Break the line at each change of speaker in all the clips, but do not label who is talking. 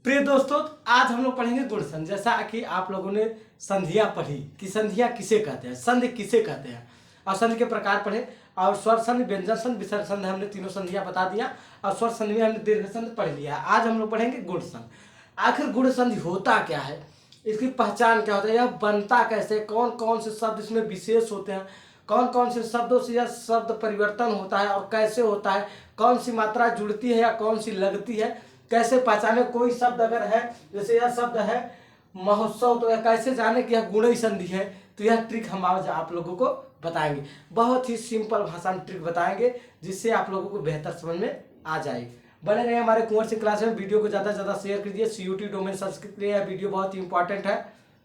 प्रिय दोस्तों, आज हम लोग पढ़ेंगे गुण संधि। जैसा कि आप लोगों ने संधियां पढ़ी कि संधियां किसे कहते हैं, संधि किसे कहते हैं, और संधि के प्रकार पढ़े, और स्वर संधि, व्यंजन संधि, विसर्ग संधि हमने तीनों संधियां बता दिया, और स्वर संधि में हमने दीर्घ संधि पढ़ लिया। आज हम लोग पढ़ेंगे गुण संधि। आखिर गुण संधि होता क्या है, इसकी पहचान क्या होता है, यह बनता कैसे, कौन कौन से शब्द इसमें विशेष होते हैं, कौन कौन से शब्दों से यह शब्द परिवर्तन होता है और कैसे होता है, कौन सी मात्रा जुड़ती है या कौन सी लगती है, कैसे पहचाने कोई शब्द अगर है, जैसे यह शब्द है महोत्सव, तो यह कैसे जाने कि यह गुण संधि है। तो यह ट्रिक हम आज आप लोगों को बताएंगे, बहुत ही सिंपल भाषा में ट्रिक बताएंगे, जिससे आप लोगों को बेहतर समझ में आ जाएगी। बने रहे हमारे कुंवर सिंह क्लास में। वीडियो को ज़्यादा से ज़्यादा शेयर कीजिए। CUT डोमेन संस्कृत के लिए यह वीडियो बहुत ही इंपॉर्टेंट है।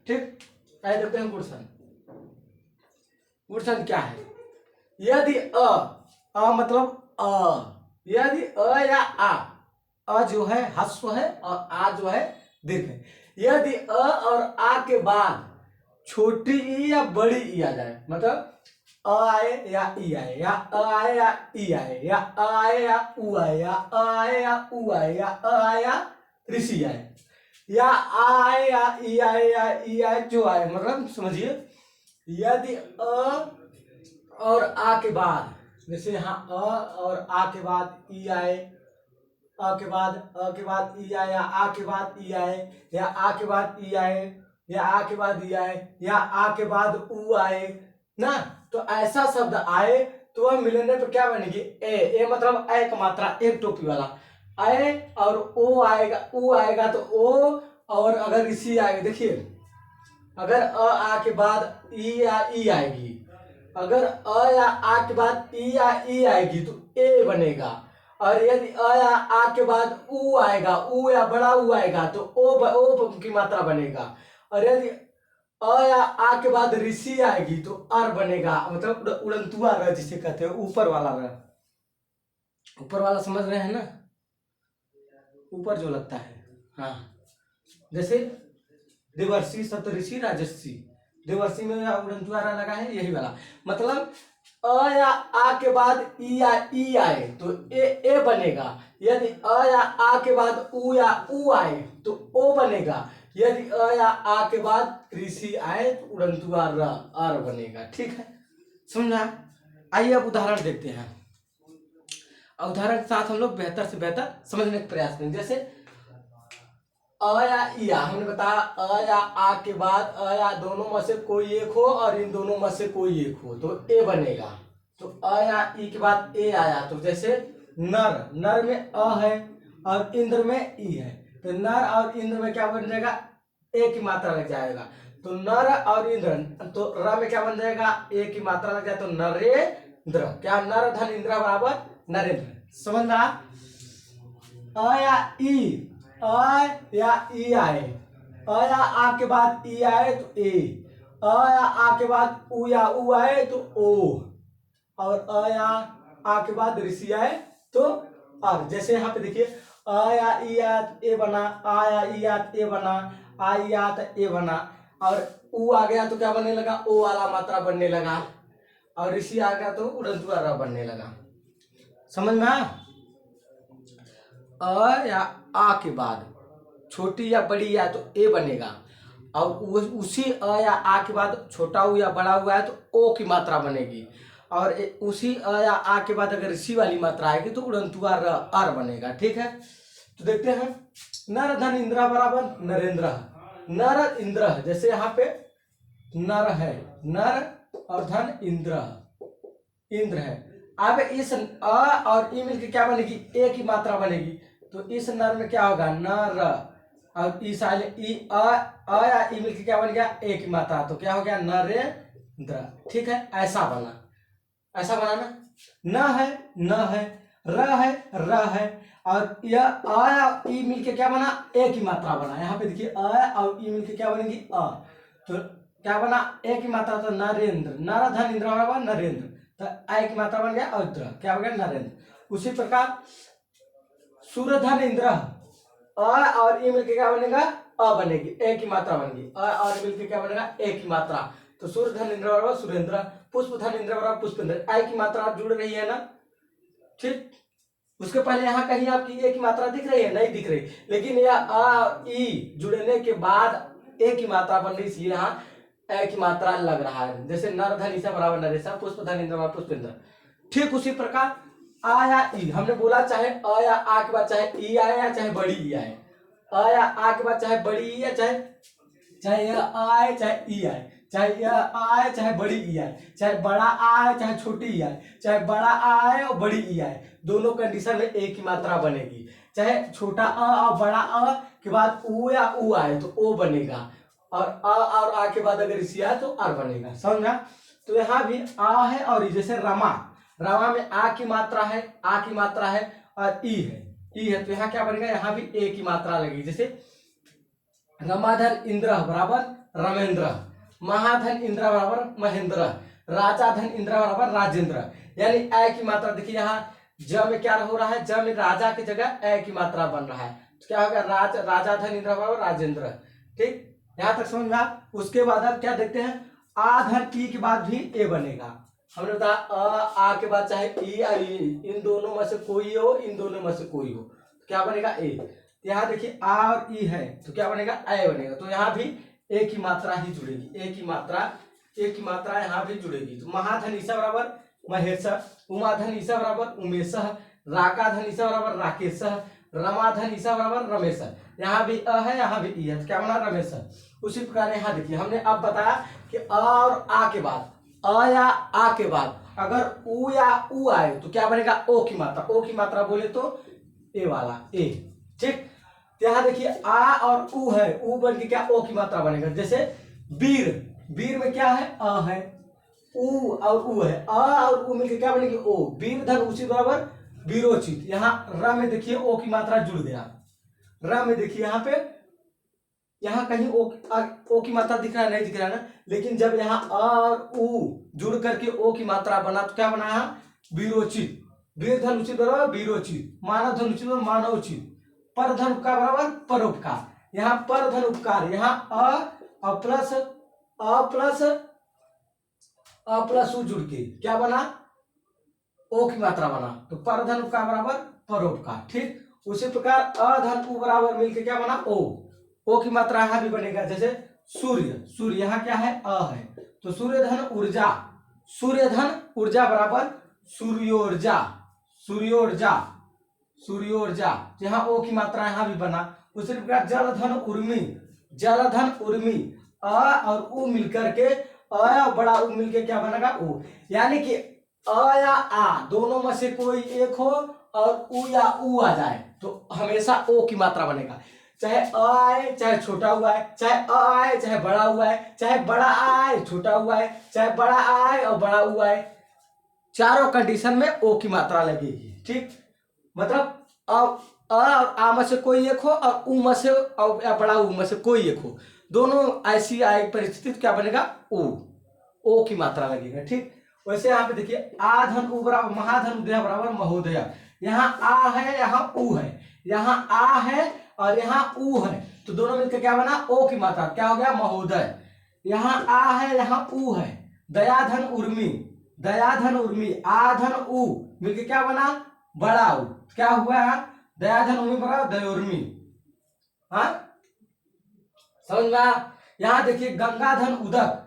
ठीक, आइए देखते हैं गुण संधि। गुण संधि क्या है? यदि अ मतलब यदि अ या अ जो है ह्रस्व है और आ जो है दीर्घ है। यदि अ और आ के बाद छोटी ई या बड़ी ई आ जाए, मतलब अ आए या ई आए, या अ आए या ई आए, या अ आए या उ आए, या अ आए या उ आए, या अ आए या ऋषि आए, या आ आए या ई आए या ई आए जो आए, मतलब समझिए। यदि अ और आ के बाद, जैसे यहाँ अ और आ के बाद ई आए, अ के बाद ई आए, या आ के बाद ई आए, या आ के बाद ई आए, या आ के बाद ई आए, या आ के बाद उ आए ना, तो ऐसा शब्द आए तो वह मिलने पर क्या बनेगी? ए मतलब एक मात्रा, एक टोपी वाला। ए और ओ आएगा, उ आएगा तो ओ, और अगर इसी आएगा, देखिए अगर आ के बाद ई या ई आएगी, अगर अ या आ के बाद ई या ई आएगी तो ए बनेगा, और यदि अ या आ के बाद उ आएगा, उ या बड़ा उ आएगा तो ओ की मात्रा बनेगा, और यदि अ या आ के बाद ऋषि आएगी तो अर बनेगा, मतलब उड़नतुआ र जिसे कहते हैं, ऊपर वाला र। ऊपर वाला समझ रहे हैं ना, ऊपर जो लगता है, हाँ। जैसे देवर्षि, सप्तऋषि, राजर्षि, देवर्षि में उड़नतुआ र लगा है, यही वाला। मतलब अ या आ के बाद ई या ई आए तो ए बनेगा, यदि अ या आ के बाद उ या उ आए तो ओ बनेगा, यदि अ या आ के बाद ऋषि आए तो उड़नतुआ र अर बनेगा। ठीक है, समझा? आइए अब उदाहरण देखते हैं। उदाहरण के साथ हम लोग बेहतर से बेहतर समझने का प्रयास करेंगे। जैसे अ या ई आ, हमने बताया अ या आ के बाद अ या दोनों में से कोई एक हो और इन दोनों में से कोई एक हो तो ए बनेगा। तो अ या ई के बाद ए आया, तो जैसे नर में अ है और इंद्र में ई है, तो नर और इंद्र में क्या बन जाएगा? ए की मात्रा लग जाएगा, तो नर और इंद्र, तो र में क्या बन जाएगा? ए की मात्रा लग जाए तो नरेंद्र। क्या? नर धन इंद्र बराबर नरेंद्र। समझ रहा? अ या ई, अ या ई आए, अ या आ के बाद ई आए तो ए, अ या आ के बाद उ या उ आए तो ओ, और अ या आ के बाद ऋषि आए तो अर। जैसे यहाँ पे देखिए अ या ई आया तो ए बना, आ या ई आया तो ए बना, आ ई आया तो ए बना, और उ आ गया तो क्या बनने लगा? ओ वाला मात्रा बनने लगा, और ऋषि आ गया तो उड़नतुआ र बनने लगा। समझ में आया? अ या आ के बाद छोटी या बड़ी या तो ए बनेगा, और उसी अ या आ के बाद छोटा उ या बड़ा हुआ है तो ओ की मात्रा बनेगी, और उसी अ या आ के बाद अगर ऋषि वाली मात्रा आएगी तो उड़नतुआ र अर बनेगा। ठीक है, तो देखते हैं। नर धन इंद्र बराबर नरेंद्र। नर इंद्र, जैसे यहाँ पे नर है, नर और धन इंद्र, इंद्र है। अब इस अ और ई मिलकर क्या बनेगी? ए की मात्रा बनेगी, तो इस नर में क्या होगा? नर, और इस ई अ या ई मिलकर क्या बन गया? ए की मात्रा, तो क्या हो गया? नरेंद्र। ठीक है, ऐसा बना, ऐसा बनाना। न है, न है, र है, र है, और यह अ या ई मिलकर क्या बना? ए की मात्रा बना। यहाँ पे देखिए अ और ई मिलकर क्या बनेगी? अ, तो क्या बना? ए की मात्रा, तो नरेंद्र। नर धन इंद्र बराबर नरेंद्र, तो आ की मात्रा बन गया औद्र, क्या हो गया? नरेंद्र। उसी प्रकार सूर्यधन इंद्र, अ और ई मिलकर क्या बनेगा? अ बनेगी, ए की मात्रा बनेगी, अ और मिलकर क्या बनेगा? ए की मात्रा, तो सूर्यधन इंद्र बराबर सुरेंद्र। पुष्पधन इंद्र बराबर पुष्पेंद्र, आई की मात्रा जुड़ रही है ना? ठीक, उसके पहले यहाँ कहीं आपकी ए की मात्रा दिख रही है? नहीं दिख रही, लेकिन यह अ ई जुड़ने के बाद ए की मात्रा बन रही, इसलिए यहाँ ए की मात्रा लग रहा है। जैसे नर धन ईसा बराबर नरेशा, पुष्प धन इंद्र बराबर पुष्पेंद्र। ठीक उसी प्रकार आ या ई, हमने बोला चाहे अ या आ के बाद चाहे ई आए या चाहे बड़ी ई आए, अ या आ के बाद चाहे बड़ी ई या चाहे यह आए चाहे ई आए, चाहे यह आए चाहे बड़ी ई आए, चाहे बड़ा आए चाहे छोटी ई आए, चाहे बड़ा आए और बड़ी ई आए, दोनों कंडीशन में ए की मात्रा बनेगी। चाहे छोटा अ और बड़ा अ के बाद उ या उ आए तो ओ बनेगा, और अ और आ के बाद अगर इसी आए तो आर बनेगा। समझा? तो यहाँ भी आ है और ई, जैसे रमा, रमा में आ की मात्रा है, आ की मात्रा है और ई है, तो यहाँ क्या बनेगा? यहाँ भी ए की मात्रा लगेगी। जैसे रमाधन इंद्र बराबर रमेंद्र, महाधन इंद्र बराबर महेंद्र, राजा धन इंद्र बराबर राजेंद्र। यानी ए की मात्रा देखिए यहाँ ज में क्या हो रहा है? ज में राजा की जगह ए की मात्रा बन रहा है, तो क्या होगा? राजा धन इंद्र बराबर राजेंद्र। ठीक, यहाँ तक समझ में आ? उसके बाद अब क्या देखते हैं? आ धन ई के बाद भी ए बनेगा। हमने बताया आ के बाद चाहे ई और ई, इन दोनों में से कोई हो, इन दोनों में से कोई हो, तो क्या बनेगा? ए। यहाँ देखिए आ और ई है तो क्या बनेगा? ए बनेगा। तो यहाँ भी ए की मात्रा ही जुड़ेगी, ए की मात्रा यहाँ भी जुड़ेगी। तो महाधन ईसा बराबर महेश, उमाधन ईसा बराबर उमेश, राकाधन ईसा बराबर राकेश, रमाधन ईसा बराबर रमेश। यहाँ भी अ है, यहाँ भी ई है, तो क्या बना? रमेश। उसी प्रकार यहाँ देखिए हमने अब बताया कि अ और आ के बाद, अ या आ के बाद अगर उ या उ आए तो क्या बनेगा? ओ की मात्रा। ओ की मात्रा बोले तो ए वाला ए। ठीक, यहाँ देखिए आ और उ है, उ बन के क्या? ओ की मात्रा बनेगा। जैसे वीर, वीर में क्या है? अ है, उ और उ है, अ और उ मिलके क्या बनेगी? ओ। वीर धन उचित बराबर वीरोचित। यहाँ र में देखिए ओ की मात्रा जुड़ गया, र में देखिए यहाँ पे, यहाँ कहीं ओ की मात्रा दिख रहा है? नहीं दिख रहा है ना, लेकिन जब यहाँ अ और उ जुड़ करके ओ की मात्रा बना तो क्या बना? वीरोचित। वीर धन उचित बराबर वीरोचित, मानव धन उचित बराबर मानवोचित, पर धन उपकार बराबर परोपकार। यहाँ पर धन उपकार, यहाँ अ प्लस उ जुड़ के क्या बना? ओ की मात्रा बना, तो पर धन उपकार बराबर परोपकार। ठीक, उसी प्रकार अ धन उ बराबर मिलके क्या बना? ओ की मात्रा यहाँ भी बनेगा। जैसे सूर्य, सूर्य यहाँ क्या है? अ है, तो सूर्य धन ऊर्जा बराबर सूर्योर्जा, सूर्योर्जा। यहाँ ओ की मात्रा यहाँ भी बना। उसी प्रकार जल धन उर्मी, अ और उ मिलकर के, अ और बड़ा उ मिलके क्या बनेगा? ओ। यानी कि अ या आ दोनों में से कोई एक हो और उ या उ आ जाए तो हमेशा ओ की मात्रा बनेगा। चाहे अ आए चाहे छोटा हुआ है, चाहे अ आए चाहे बड़ा हुआ है, चाहे बड़ा आए छोटा हुआ है, चाहे बड़ा आए और बड़ा हुआ है, चारों कंडीशन में ओ की मात्रा लगेगी। ठीक, मतलब अ और आ में से कोई एक हो और उ में से और या बड़ा उ में से कोई एक हो, दोनों ऐसी आए परिस्थिति तो क्या बनेगा? ओ की मात्रा लगेगा। ठीक, वैसे यहाँ पे देखिए आ धन उ बराबर महाधन उदय बराबर महोदय। यहाँ आ है, यहाँ उ है, यहाँ आ है और यहाँ उ है, तो दोनों मिलकर क्या बना? ओ की मात्रा, क्या हो गया? महोदय। यहाँ आ है, यहाँ उ है, दया धन उर्मी, आ धन उ मिलकर क्या बना? बड़ा उ, क्या हुआ? यहाँ दया धन उर्मी बराबर दयोर्मी। हाँ, समझ में? यहाँ देखिए गंगा धन उदक,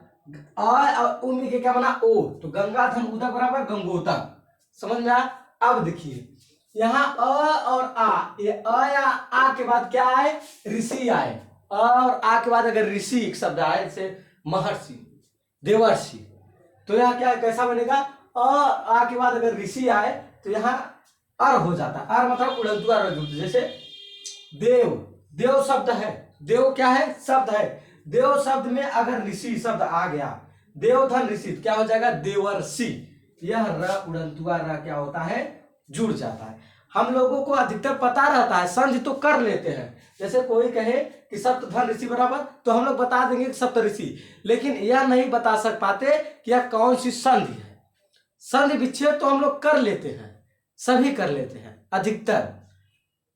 अ और उ मिलके क्या बना? ओ, तो गंगा धन उदक बराबर गंगोदक। समझ में आया? अब देखिए यहाँ अ और आ, ये अ या आ के बाद क्या आए? ऋषि आए। अ और आ के बाद अगर ऋषि एक शब्द आए, जैसे महर्षि, देवर्षि, तो यहाँ क्या कैसा बनेगा? अ आ के बाद अगर ऋषि आए तो यहाँ अर हो जाता। अर मतलब उड़ंतुआ रजुत। जैसे देव शब्द है, देव क्या है? शब्द है। देव शब्द में अगर ऋषि शब्द आ गया, देव धन ऋषि, क्या हो जाएगा? देवर्षि। यह र उड़ंतुआ र क्या होता है? जुड़ जाता है। हम लोगों को अधिकतर पता रहता है, संधि तो कर लेते हैं। जैसे कोई कहे कि सप्त धन ऋषि बराबर, तो हम लोग बता देंगे कि सप्त ऋषि, लेकिन यह नहीं बता सक पाते कि यह कौन सी संधि है। संधि विच्छेद तो हम लोग कर लेते हैं, सभी कर लेते हैं अधिकतर।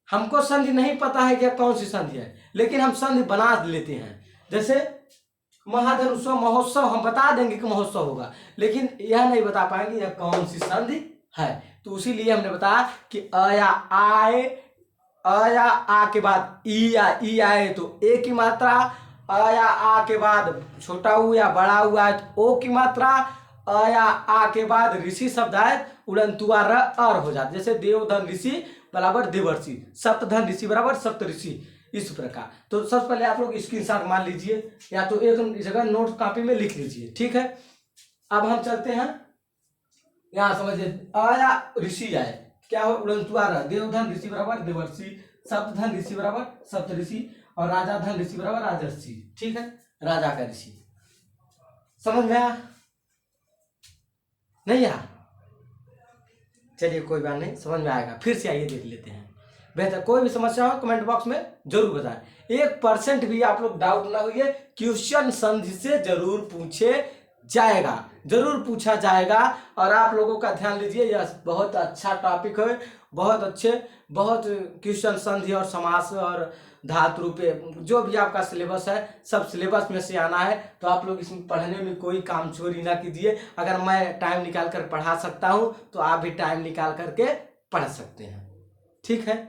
हमको संधि नहीं पता है कि कौन सी संधि है, लेकिन हम संधि बना लेते हैं। जैसे महाधन उत्सव महोत्सव हम बता देंगे कि महोत्सव होगा, लेकिन यह नहीं बता पाएंगे यह कौन सी संधि है। तो इसीलिए हमने बताया कि अ या आए, अ या आ के बाद ई आए तो ए की मात्रा, अ या आ के बाद छोटा ऊ या बड़ा ऊ आए तो ओ की मात्रा, अ या आ के बाद ऋषि शब्द आए उड़नतुआ र अर हो जाता। जैसे देवधन ऋषि बराबर देवर्षि, सप्तधन ऋषि बराबर सप्तऋषि, इस प्रकार। तो सबसे पहले आप लोग स्क्रीनशॉट मान लीजिए या तो एक जगह नोट कॉपी में लिख लीजिए, ठीक है। अब हम चलते हैं यहाँ, समझिए अ या ऋषि आए, क्या हो उड़नतुआ र, देवधन ऋषि बराबर देवर्षि, सप्तधन ऋषि बराबर सप्तऋषि और राजा धन ऋषि बराबर राजर्षि, ठीक है, राजा का ऋषि। समझ में आया नहीं आया? चलिए कोई बात नहीं, समझ में आएगा, फिर से आइए देख लेते हैं। बेहतर कोई भी समस्या हो कमेंट बॉक्स में जरूर बताएं। 1% भी आप लोग डाउट ना होइए, क्वेश्चन संधि से जरूर पूछे जाएगा, जरूर पूछा जाएगा। और आप लोगों का ध्यान लीजिए, यह बहुत अच्छा टॉपिक है, बहुत अच्छे, बहुत क्वेश्चन संधि और समास और धातु रूपे जो भी आपका सिलेबस है सब सिलेबस में से आना है। तो आप लोग इसमें पढ़ने में कोई काम चोरी ना कीजिए। अगर मैं टाइम निकाल कर पढ़ा सकता हूं तो आप भी टाइम निकाल करके पढ़ सकते हैं, ठीक है।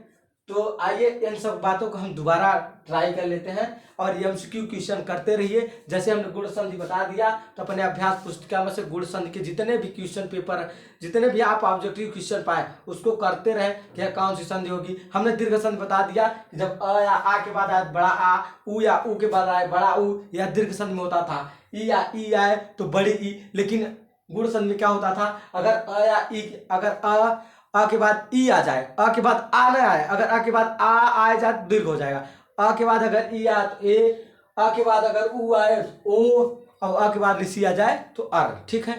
तो आइए इन सब बातों को हम दोबारा ट्राई कर लेते हैं और एमसीक्यू क्वेश्चन करते रहिए। जैसे हमने गुण संधि बता दिया तो अपने अभ्यास पुस्तिका में से गुण संधि के जितने भी क्वेश्चन पेपर, जितने भी आप ऑब्जेक्टिव क्वेश्चन पाए उसको करते रहे कि कौन सी संधि होगी। हमने दीर्घ संधि बता दिया कि जब अ या आ के बाद आए बड़ा आ, उ या उ के बाद आए बड़ा उ, यह दीर्घ संधि में होता था। ई या ई आए तो बड़ी ई, लेकिन गुण संधि में क्या होता था, अगर अ या ई, अगर अ के बाद ई आ जाए, अ के बाद आ न आए, अगर अ के बाद आ जाए तो दीर्घ हो जाएगा। अ के बाद अगर ई आए तो ए, अ के बाद अगर उ आए तो ओ, और अ के बाद ऋषि आ जाए तो अर, ठीक है।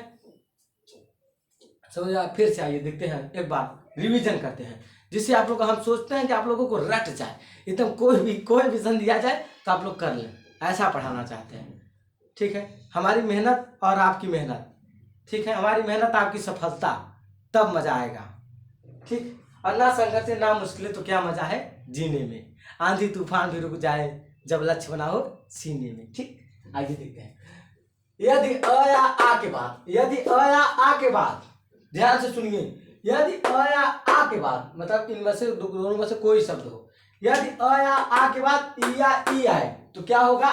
समझ आया? फिर से आइए देखते हैं, एक बार रिवीजन करते हैं जिससे आप लोग, हम सोचते हैं कि आप लोगों को रट जाए, एकदम कोई भी संधि आ जाए तो आप लोग कर लें, ऐसा पढ़ाना चाहते हैं, ठीक है। हमारी मेहनत और आपकी मेहनत, ठीक है, हमारी मेहनत आपकी सफलता, तब मजा आएगा, ठीक। और ना संघर्ष ना मुश्किलें तो क्या मजा है जीने में, आंधी तूफान भी रुक जाए जब लक्ष्य बना हो सीने में, ठीक। आइए देखते हैं, यदि अ या आ के बाद, यदि अ या आ के बाद, ध्यान से सुनिए, यदि अ या आ के बाद मतलब इनमें से दोनों में से कोई शब्द हो, यदि अ या आ के बाद ई या ई आए तो क्या होगा,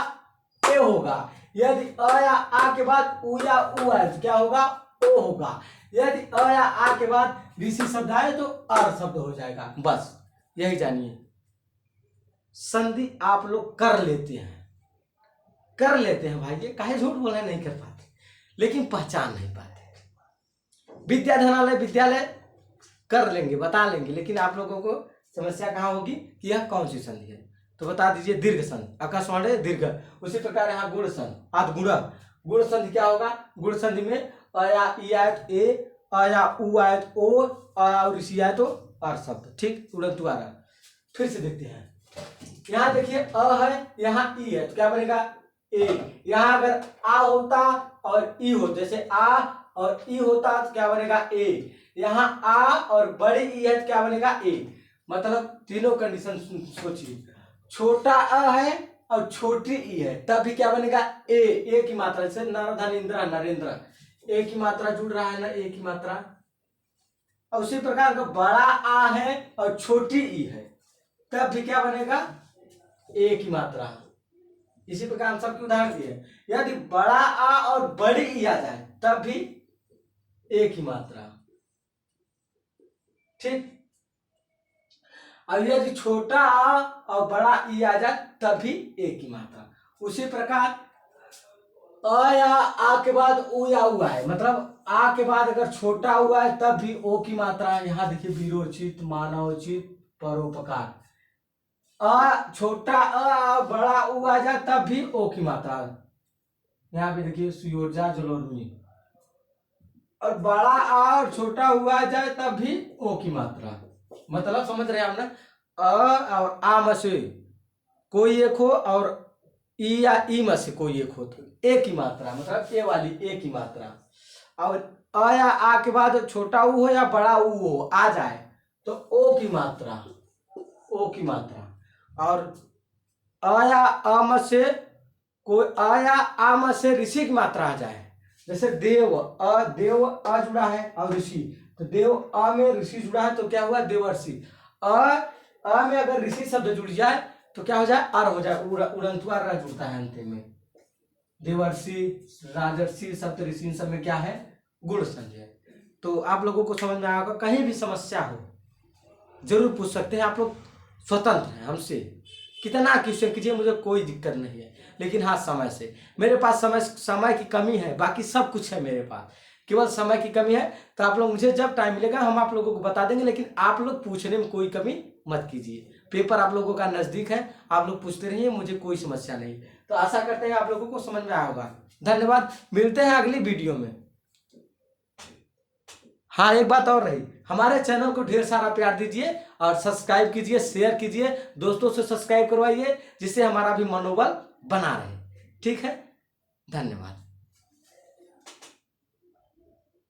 ए होगा। यदि अ या आ के बाद उ या उ आए तो क्या होगा, ओ होगा। यदि अ या आ के बाद ऋषि शब्द आए तो अर शब्द हो जाएगा। बस यही जानिए, संधि आप लोग कर लेते हैं, कर लेते हैं भाई, ये काहे झूठ बोलना, नहीं कर पाते लेकिन पहचान नहीं पाते। विद्याधनालय विद्यालय कर लेंगे, बता लेंगे, लेकिन आप लोगों को समस्या कहाँ होगी कि यह कौन सी संधि है। तो बता दीजिए, दीर्घ संधि, आकाशवाणी दीर्घ। उसी प्रकार यहाँ गुण संधि, आधगुण, गुण संधि क्या होगा, गुण संधि में अ या ई आए तो ए, अ या उ आए तो ओ, अ और ऋषि आए तो अर शब्द, ठीक, तुरंत आ रहा। फिर से देखते हैं, यहाँ देखिए अ है, यहाँ ई है तो क्या बनेगा ए। यहाँ अगर आ होता और ई हो, जैसे आ और ई होता तो क्या बनेगा ए। यहाँ आ और बड़ी ई है तो क्या बनेगा ए। मतलब तीनों कंडीशन सोचिए, छोटा अ है और छोटी ई है तब भी क्या बनेगा ए की मात्रा, जैसे नरधन इंद्र नरेंद्र, ए की मात्रा जुड़ रहा है ना, ए की मात्रा। और उसी प्रकार का बड़ा आ है और छोटी ई है तब भी क्या बनेगा ए की मात्रा। इसी प्रकार हम सबकी उदाहरण दिए, यदि बड़ा आ और बड़ी ई आ जाए तब भी ए की मात्रा, ठीक। और यदि छोटा आ और बड़ा ई आ जाए तब भी ए की मात्रा। उसी प्रकार अ या आ के बाद उ या उ आए, मतलब आ के बाद अगर छोटा उ आए तब भी ओ की मात्रा। यहाँ देखिए, वीरोचित, मानवचित, परोपकार, अ छोटा अ बड़ा उ आ जाए तब भी ओ की मात्रा। यहाँ पे देखिए, सुयोर्जा जलोर्मी, और बड़ा आ और छोटा उ आ जाए तब भी ओ की मात्रा। मतलब समझ रहे हैं आप ना, अ और आ में से कोई एक हो और ई या ई में से कोई एक हो तो ए की मात्रा, मतलब ए वाली ए की मात्रा। और अ या आ के बाद छोटा उ हो या बड़ा उ हो आ जाए तो ओ की मात्रा, ओ की मात्रा। और अ या आ में से कोई अ या आ में से ऋषि की मात्रा आ जाए, जैसे देव, देव अ जुड़ा है और ऋषि तो देव अ में ऋषि जुड़ा है तो क्या हुआ देवर्षि। अ में अगर ऋषि शब्द जुड़ जाए तो क्या हो जाए अर हो जाए, उड़ंतुआ र जुड़ता है अंत में। देवर्षि, राजर्षि, सप्तऋषि इन सब में क्या है गुण संधि है। तो आप लोगों को समझ में आया होगा। कहीं भी समस्या हो जरूर पूछ सकते हैं आप लोग, स्वतंत्र हैं हमसे, कितना क्वेश्चन कीजिए, मुझे कोई दिक्कत नहीं है। लेकिन हाँ समय से, मेरे पास समय की कमी है, बाकी सब कुछ है मेरे पास, केवल समय की कमी है। तो आप लोग मुझे जब टाइम मिलेगा हम आप लोगों को बता देंगे, लेकिन आप लोग पूछने में कोई कमी मत कीजिए। पेपर आप लोगों का नजदीक है, आप लोग पूछते रहिए, मुझे कोई समस्या नहीं। तो आशा करते हैं आप लोगों को समझ में आया होगा। धन्यवाद, मिलते हैं अगली वीडियो में। हाँ एक बात और रही, हमारे चैनल को ढेर सारा प्यार दीजिए और सब्सक्राइब कीजिए, शेयर कीजिए, दोस्तों से सब्सक्राइब करवाइए, जिससे हमारा भी मनोबल बना रहे। ठीक है, धन्यवाद।